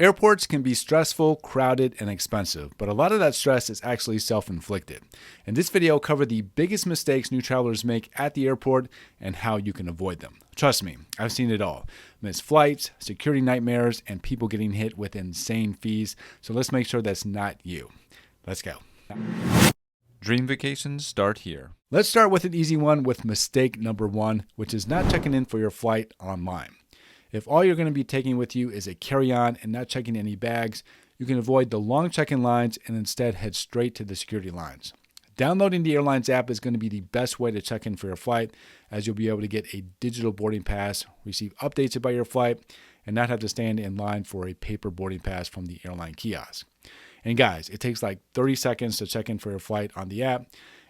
Airports can be stressful, crowded, and expensive, but a lot of that stress is actually self-inflicted. In this video, I'll cover the biggest mistakes new travelers make at the airport and how you can avoid them. Trust me, I've seen it all. Missed flights, security nightmares, and people getting hit with insane fees, so let's make sure that's not you. Let's go. Dream vacations start here. Let's start with an easy one with mistake number 1, which is not checking in for your flight online. If all you're going to be taking with you is a carry-on and not checking any bags, you can avoid the long check-in lines and instead head straight to the security lines. Downloading the airline's app is going to be the best way to check in for your flight, as you'll be able to get a digital boarding pass, receive updates about your flight, and not have to stand in line for a paper boarding pass from the airline kiosk. And guys, it takes like 30 seconds to check in for your flight on the app.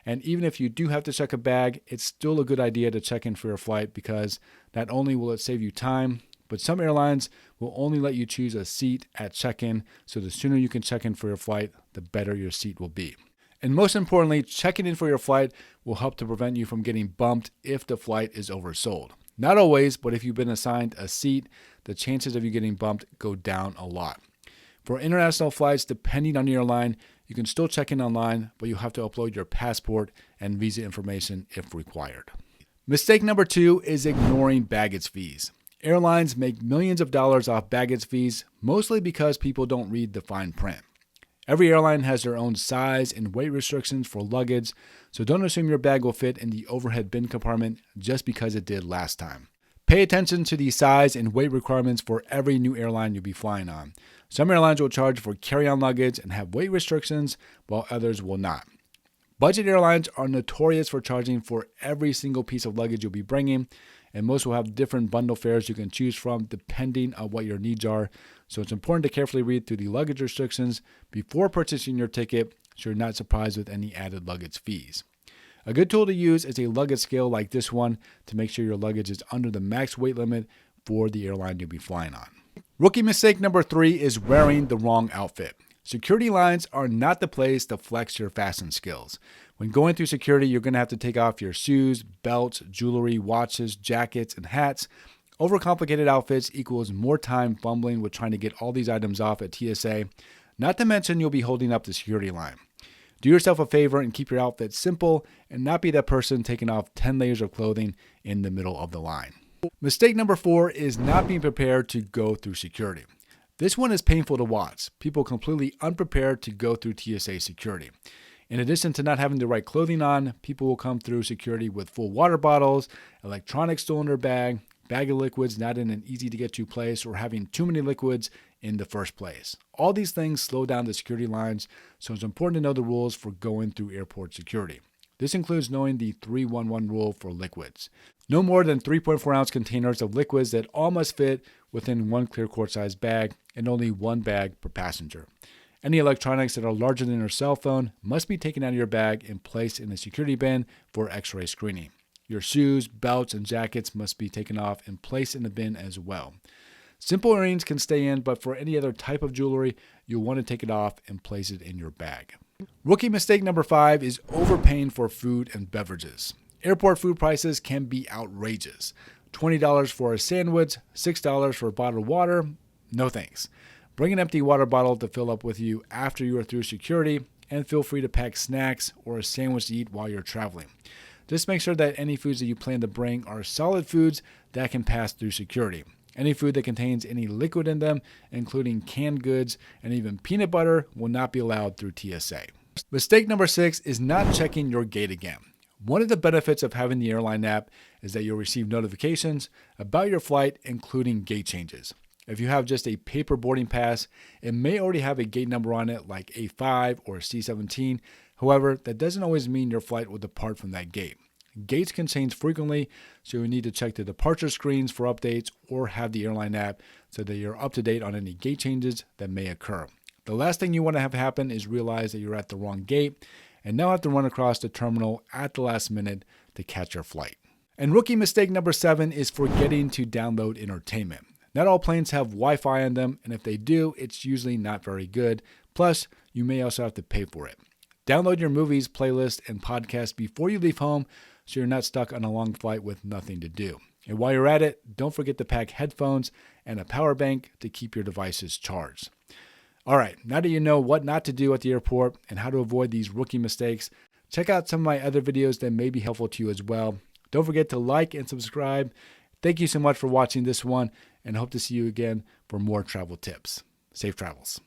And even if you do have to check a bag, it's still a good idea to check in for your flight because not only will it save you time, but some airlines will only let you choose a seat at check-in, so the sooner you can check in for your flight, the better your seat will be. And most importantly, checking in for your flight will help to prevent you from getting bumped if the flight is oversold. Not always, but if you've been assigned a seat, the chances of you getting bumped go down a lot. For international flights, depending on the airline, you can still check in online, but you'll have to upload your passport and visa information if required. Mistake number 2 is ignoring baggage fees. Airlines make millions of dollars off baggage fees, mostly because people don't read the fine print. Every airline has their own size and weight restrictions for luggage, so don't assume your bag will fit in the overhead bin compartment just because it did last time. Pay attention to the size and weight requirements for every new airline you'll be flying on. Some airlines will charge for carry-on luggage and have weight restrictions, while others will not. Budget airlines are notorious for charging for every single piece of luggage you'll be bringing, and most will have different bundle fares you can choose from depending on what your needs are. So it's important to carefully read through the luggage restrictions before purchasing your ticket so you're not surprised with any added luggage fees. A good tool to use is a luggage scale like this one to make sure your luggage is under the max weight limit for the airline you'll be flying on. Rookie mistake number 3 is wearing the wrong outfit. Security lines are not the place to flex your fashion skills. When going through security, you're going to have to take off your shoes, belts, jewelry, watches, jackets, and hats. Overcomplicated outfits equals more time fumbling with trying to get all these items off at TSA, not to mention you'll be holding up the security line. Do yourself a favor and keep your outfit simple and not be that person taking off 10 layers of clothing in the middle of the line. Mistake number 4 is not being prepared to go through security. This one is painful to watch. People completely unprepared to go through TSA security. In addition to not having the right clothing on, people will come through security with full water bottles, electronics still in their bag of liquids not in an easy to get to place, or having too many liquids in the first place. All these things slow down the security lines, so it's important to know the rules for going through airport security. This includes knowing the 3-1-1 rule for liquids. No more than 3.4 ounce containers of liquids that all must fit within one clear quart size bag and only one bag per passenger. Any electronics that are larger than your cell phone must be taken out of your bag and placed in a security bin for x-ray screening. Your shoes, belts, and jackets must be taken off and placed in the bin as well. Simple earrings can stay in, but for any other type of jewelry, you'll want to take it off and place it in your bag. Rookie mistake number 5 is overpaying for food and beverages. Airport food prices can be outrageous. $20 for a sandwich, $6 for a bottle of water. No thanks. Bring an empty water bottle to fill up with you after you are through security, and feel free to pack snacks or a sandwich to eat while you're traveling. Just make sure that any foods that you plan to bring are solid foods that can pass through security. Any food that contains any liquid in them, including canned goods and even peanut butter, will not be allowed through TSA. Mistake number 6 is not checking your gate again. One of the benefits of having the airline app is that you'll receive notifications about your flight, including gate changes. If you have just a paper boarding pass, it may already have a gate number on it like A5 or C17. However, that doesn't always mean your flight will depart from that gate. Gates can change frequently, so you need to check the departure screens for updates or have the airline app so that you're up to date on any gate changes that may occur. The last thing you want to have happen is realize that you're at the wrong gate and now have to run across the terminal at the last minute to catch your flight. And rookie mistake number 7 is forgetting to download entertainment. Not all planes have Wi-Fi on them, and if they do, it's usually not very good. Plus, you may also have to pay for it. Download your movies, playlist, and podcasts before you leave home so you're not stuck on a long flight with nothing to do. And while you're at it, don't forget to pack headphones and a power bank to keep your devices charged. All right, now that you know what not to do at the airport and how to avoid these rookie mistakes, check out some of my other videos that may be helpful to you as well. Don't forget to like and subscribe. Thank you so much for watching this one, and hope to see you again for more travel tips. Safe travels.